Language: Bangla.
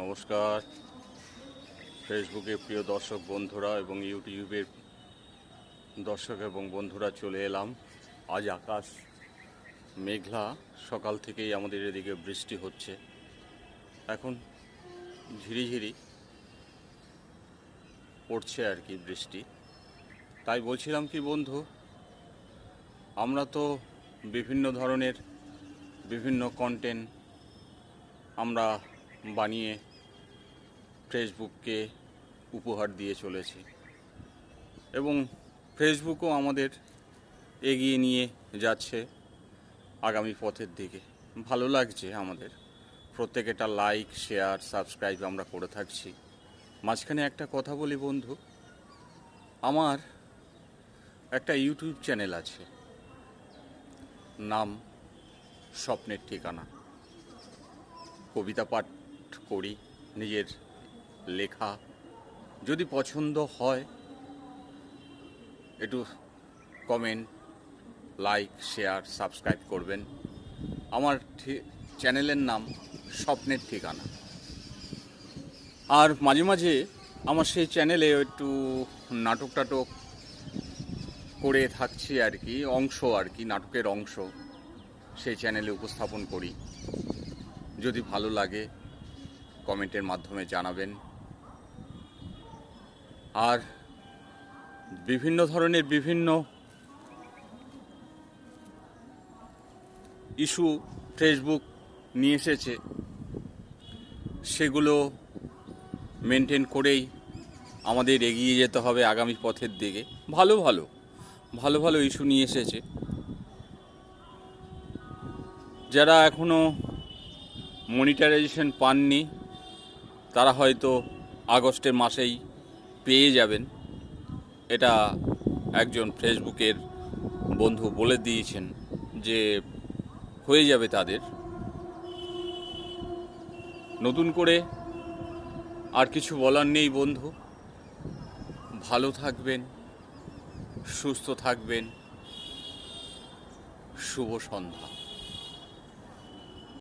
নমস্কার ফেসবুকে প্রিয় দর্শক বন্ধুরা এবং ইউটিউবের দর্শক এবং বন্ধুরা, চলে এলাম। আজ আকাশ মেঘলা, সকাল থেকেই আমাদের এদিকে বৃষ্টি হচ্ছে। এখন ঝিরিঝিরি পড়ছে আর কি বৃষ্টি। তাই বলছিলাম কি বন্ধু, আমরা তো বিভিন্ন ধরনের বিভিন্ন কন্টেন্ট আমরা বানিয়ে ফেসবুককে উপহার দিয়ে চলেছি এবং ফেসবুকও আমাদের এগিয়ে নিয়ে যাচ্ছে আগামী পথের দিকে। ভালো লাগছে আমাদের। প্রত্যেকেটা লাইক, শেয়ার, সাবস্ক্রাইব আমরা করে থাকছি। মাঝখানে একটা কথা বলি বন্ধু, আমার একটা ইউটিউব চ্যানেল আছে, নাম স্বপ্নের ঠিকানা। কবিতা পাঠ করি, নিজের লেখা। যদি পছন্দ হয় একটু কমেন্ট, লাইক, শেয়ার, সাবস্ক্রাইব করবেন। আমার চ্যানেলের নাম স্বপ্নের ঠিকানা। আর মাঝে মাঝে আমার সেই চ্যানেলে একটু নাটক টাটক করে থাকছি আর কি, নাটকের অংশ সেই চ্যানেলে উপস্থাপন করি। যদি ভালো লাগে কমেন্টের মাধ্যমে জানাবেন। আর বিভিন্ন ধরনের বিভিন্ন ইস্যু ফেসবুক নিয়ে এসেছে, সেগুলো মেনটেন করেই আমাদের এগিয়ে যেতে হবে আগামী পথের দিকে। ভালো ভালো ইস্যু নিয়ে এসেছে। যারা এখনও মনিটাইজেশন পাননি তারা হয়তো আগস্টের মাসেই পেয়ে যাবেন। এটা একজন ফেসবুকের বন্ধু বলে দিয়েছেন যে হয়ে যাবে তাদের। নতুন করে আর কিছু বলার নেই বন্ধু। ভালো থাকবেন, সুস্থ থাকবেন। শুভ সন্ধ্যা।